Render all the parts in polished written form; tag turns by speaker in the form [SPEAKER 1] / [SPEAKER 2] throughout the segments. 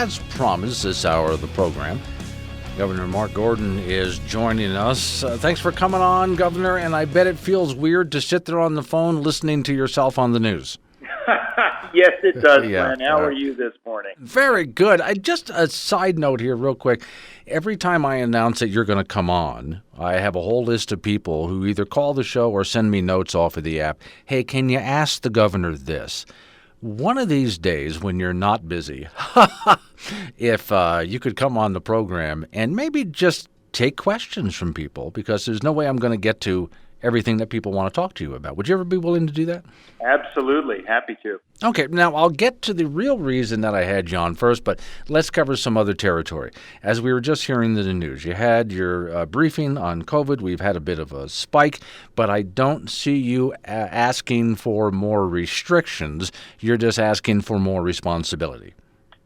[SPEAKER 1] as promised, this hour of the program, Governor Mark Gordon is joining us. Thanks for coming on, Governor, and I bet it feels weird to sit there on the phone listening to yourself on the news.
[SPEAKER 2] Yes, it does,
[SPEAKER 1] Yeah,
[SPEAKER 2] Glenn. How are you this morning?
[SPEAKER 1] Very good. Just a side note here real quick. Every time I announce that you're going to come on, I have a whole list of people who either call the show or send me notes off of the app. Hey, can you ask the governor this? One of these days when you're not busy, if you could come on the program and maybe just take questions from people, because there's no way I'm going to get to everything that people want to talk to you about. Would you ever be willing to do that?
[SPEAKER 2] Absolutely. Happy to.
[SPEAKER 1] Okay, now I'll get to the real reason that I had you on first, but let's cover some other territory. As we were just hearing in the news, you had your briefing on COVID. We've had a bit of a spike, but I don't see you asking for more restrictions. You're just asking for more responsibility.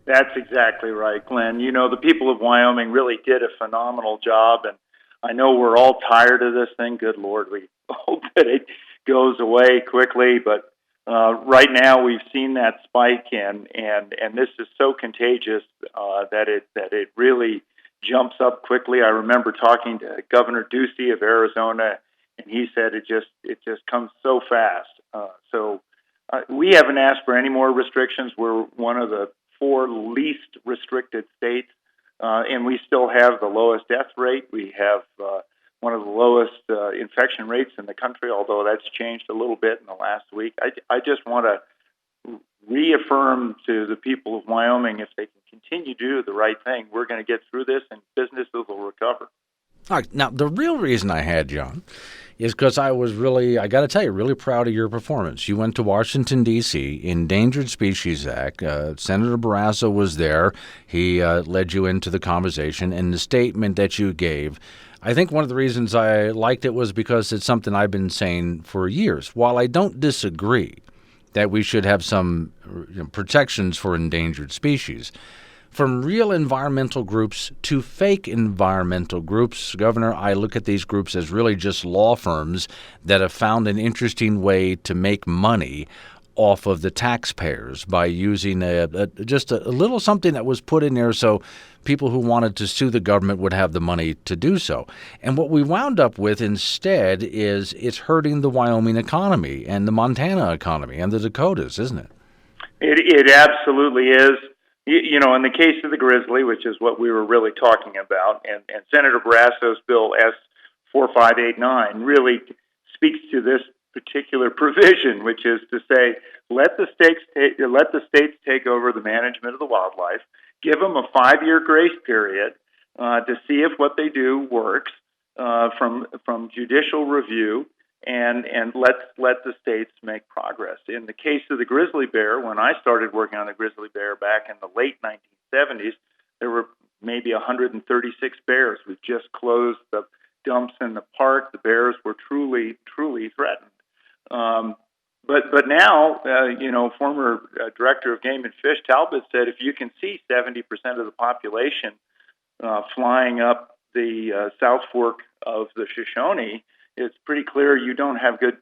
[SPEAKER 2] That's exactly right, Glenn. You know, the people of Wyoming really did a phenomenal job, and I know we're all tired of this thing. Good Lord, we hope that it goes away quickly, but right now we've seen that spike, and this is so contagious that it really jumps up quickly. I remember talking to Governor Ducey of Arizona, and he said it just comes so fast. So we haven't asked for any more restrictions. We're one of the 4 least restricted states. And we still have the lowest death rate. We have one of the lowest infection rates in the country, although that's changed a little bit in the last week. I just want to reaffirm to the people of Wyoming, if they can continue to do the right thing, we're going to get through this and businesses will recover.
[SPEAKER 1] All right. Now, the real reason I had you on is because I was I got to tell you, really proud of your performance. You went to Washington, D.C., Endangered Species Act. Senator Barrasso was there. He led you into the conversation, and the statement that you gave, I think one of the reasons I liked it was because it's something I've been saying for years. While I don't disagree that we should have some protections for endangered species, from real environmental groups to fake environmental groups, Governor, I look at these groups as really just law firms that have found an interesting way to make money off of the taxpayers by using just a little something that was put in there so people who wanted to sue the government would have the money to do so. And what we wound up with instead is it's hurting the Wyoming economy and the Montana economy and the Dakotas, isn't it?
[SPEAKER 2] It absolutely is. You know, in the case of the grizzly, which is what we were really talking about, and Senator Barrasso's bill S4589 really speaks to this particular provision, which is to say, let the states take over the management of the wildlife, give them a 5-year grace period to see if what they do works from judicial review, and let the states make progress. In the case of the grizzly bear, when I started working on the grizzly bear back in the late 1970s, there were maybe 136 bears. We've just closed the dumps in the park. The bears were truly threatened. But now, former director of Game and Fish Talbot said if you can see 70% of the population flying up the South Fork of the Shoshone, it's pretty clear you don't have good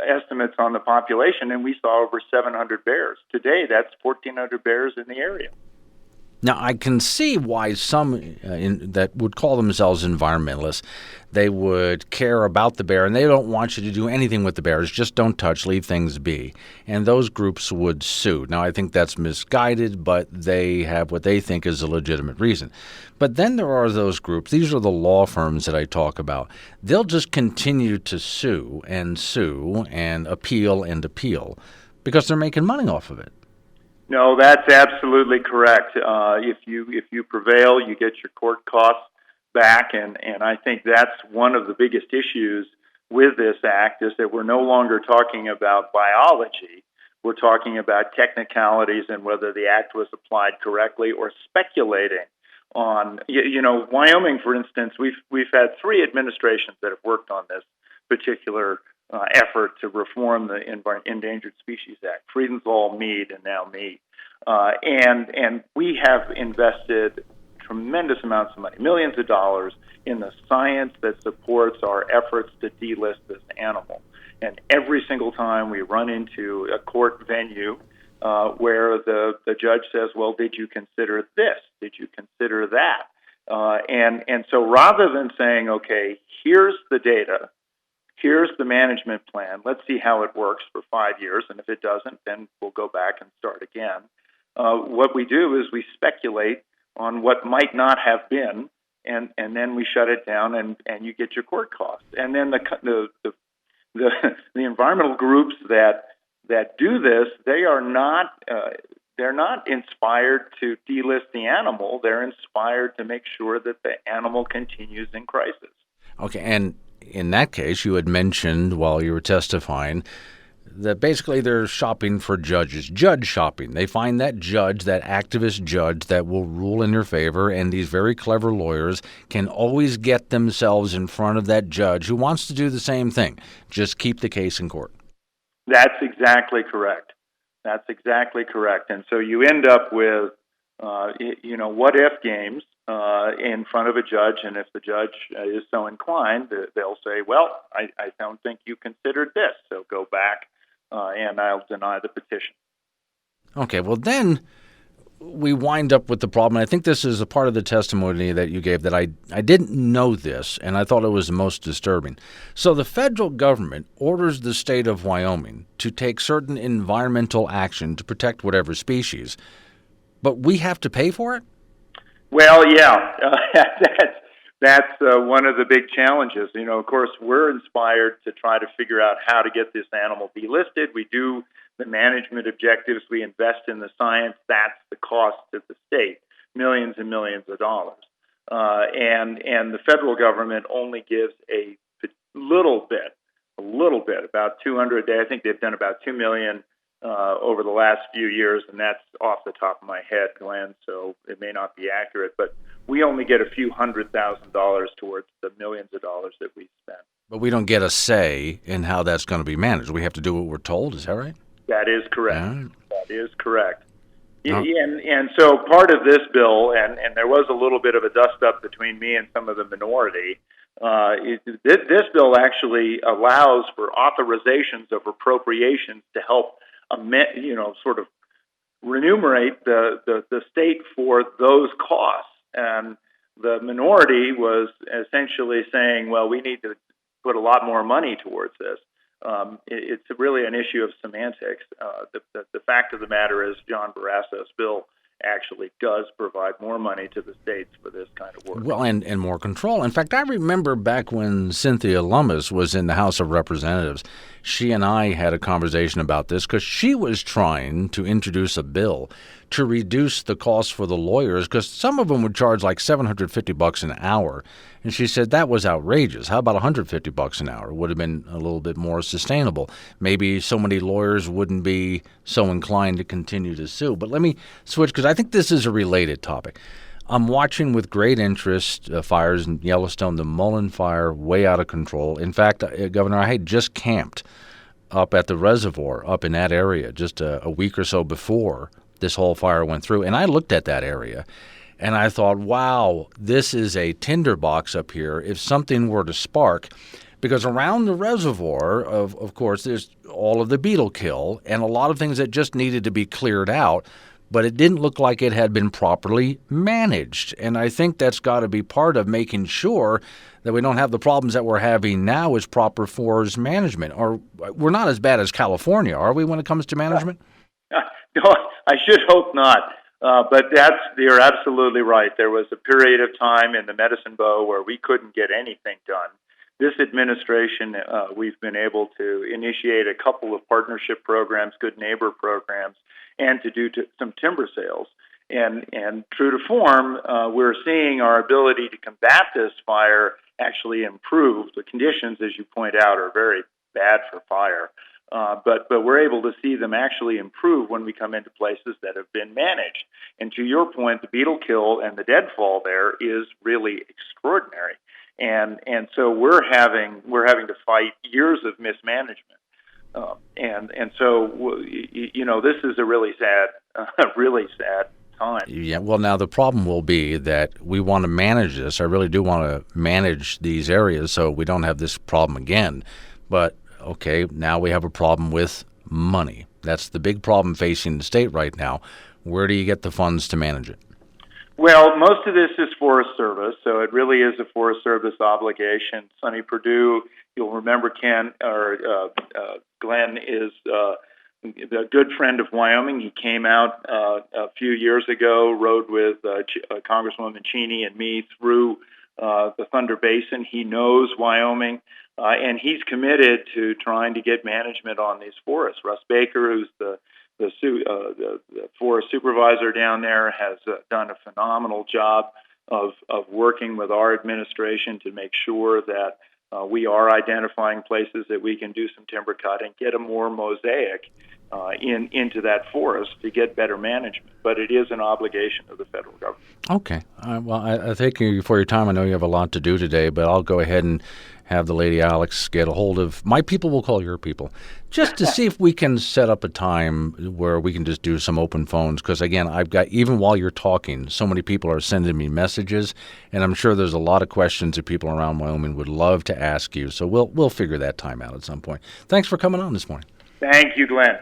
[SPEAKER 2] estimates on the population, and we saw over 700 bears. Today, that's 1,400 bears in the area.
[SPEAKER 1] Now, I can see why some that would call themselves environmentalists, they would care about the bear, and they don't want you to do anything with the bears. Just don't touch, leave things be. And those groups would sue. Now, I think that's misguided, but they have what they think is a legitimate reason. But then there are those groups. These are the law firms that I talk about. They'll just continue to sue and appeal because they're making money off of it.
[SPEAKER 2] No, that's absolutely correct. If you prevail, you get your court costs back, and I think that's one of the biggest issues with this act is that we're no longer talking about biology. We're talking about technicalities and whether the act was applied correctly, or speculating on. Wyoming, for instance, we've had 3 administrations that have worked on this particular effort to reform the Endangered Species Act, Friedenthal, Mead, and now me. And we have invested tremendous amounts of money, millions of dollars, in the science that supports our efforts to delist this animal. And every single time we run into a court venue, where the judge says, well, did you consider this? Did you consider that? And so rather than saying, okay, here's the data, here's the management plan, let's see how it works for 5 years, and if it doesn't, then we'll go back and start again. What we do is we speculate on what might not have been, and then we shut it down, and you get your court costs. And then the environmental groups that do this, they're not inspired to delist the animal. They're inspired to make sure that the animal continues in crisis.
[SPEAKER 1] Okay, and in that case, you had mentioned while you were testifying that basically they're shopping for judges, judge shopping. They find that judge, that activist judge that will rule in their favor, and these very clever lawyers can always get themselves in front of that judge who wants to do the same thing, just keep the case in court.
[SPEAKER 2] That's exactly correct. That's exactly correct. And so you end up with, what-if games in front of a judge, and if the judge is so inclined, they'll say, well, I don't think you considered this, so go back and I'll deny the petition.
[SPEAKER 1] Okay, well then we wind up with the problem. I think this is a part of the testimony that you gave that I didn't know this, and I thought it was the most disturbing. So the federal government orders the state of Wyoming to take certain environmental action to protect whatever species, but we have to pay for it?
[SPEAKER 2] Well, yeah, that's one of the big challenges. Of course, we're inspired to try to figure out how to get this animal delisted. We do the management objectives. We invest in the science. That's the cost to the state, millions and millions of dollars. And the federal government only gives a little bit, about 200 a day. I think they've done about 2 million over the last few years, and that's off the top of my head, Glenn, so it may not be accurate, but we only get a few $100,000 towards the millions of dollars that we spend.
[SPEAKER 1] But we don't get a say in how that's going to be managed. We have to do what we're told, is that right?
[SPEAKER 2] That is correct.
[SPEAKER 1] Yeah.
[SPEAKER 2] That is correct.
[SPEAKER 1] Oh.
[SPEAKER 2] And so part of this bill, and there was a little bit of a dust-up between me and some of the minority, this bill actually allows for authorizations of appropriations to help sort of remunerate the state for those costs. And the minority was essentially saying, well, we need to put a lot more money towards this. It's really an issue of semantics. The fact of the matter is John Barrasso's bill actually does provide more money to the states for this kind of work.
[SPEAKER 1] Well, and more control. In fact, I remember back when Cynthia Lummis was in the House of Representatives, she and I had a conversation about this because she was trying to introduce a bill to reduce the cost for the lawyers because some of them would charge like $750 an hour. And she said that was outrageous. How about $150 an hour? Would have been a little bit more sustainable. Maybe so many lawyers wouldn't be so inclined to continue to sue. But let me switch because I think this is a related topic. I'm watching with great interest fires in Yellowstone, the Mullen Fire, way out of control. In fact, Governor, I had just camped up at the reservoir up in that area just a week or so before this whole fire went through. And I looked at that area and I thought, wow, this is a tinderbox up here if something were to spark. Because around the reservoir, of course, there's all of the beetle kill and a lot of things that just needed to be cleared out. But it didn't look like it had been properly managed. And I think that's got to be part of making sure that we don't have the problems that we're having now as proper forest management. Or we're not as bad as California, are we, when it comes to management?
[SPEAKER 2] No, I should hope not. But you're absolutely right. There was a period of time in the Medicine Bow where we couldn't get anything done. This administration, we've been able to initiate a couple of partnership programs, good neighbor programs, and to do some timber sales. And true to form, we're seeing our ability to combat this fire actually improve. The conditions, as you point out, are very bad for fire. But we're able to see them actually improve when we come into places that have been managed. And to your point, the beetle kill and the deadfall there is really extraordinary. And so we're having to fight years of mismanagement. And so this is a really sad time.
[SPEAKER 1] Yeah, well, now the problem will be that we want to manage this. I really do want to manage these areas so we don't have this problem again. But, okay, now we have a problem with money. That's the big problem facing the state right now. Where do you get the funds to manage it?
[SPEAKER 2] Well, most of this is Forest Service, so it really is a Forest Service obligation. Sonny Perdue, you'll remember Glenn is a good friend of Wyoming. He came out a few years ago, rode with Congresswoman Cheney and me through the Thunder Basin. He knows Wyoming, and he's committed to trying to get management on these forests. Russ Baker, who's the forest supervisor down there, has done a phenomenal job of working with our administration to make sure that we are identifying places that we can do some timber cutting, get a more mosaic into that forest to get better management. But it is an obligation of the federal government.
[SPEAKER 1] Okay. Well, I thank you for your time. I know you have a lot to do today, but I'll go ahead and have the lady Alex get a hold of my people. We'll call your people just to see if we can set up a time where we can just do some open phones. Because again, I've got, even while you're talking, so many people are sending me messages, and I'm sure there's a lot of questions that people around Wyoming would love to ask you. So we'll figure that time out at some point. Thanks for coming on this morning.
[SPEAKER 2] Thank you, Glenn.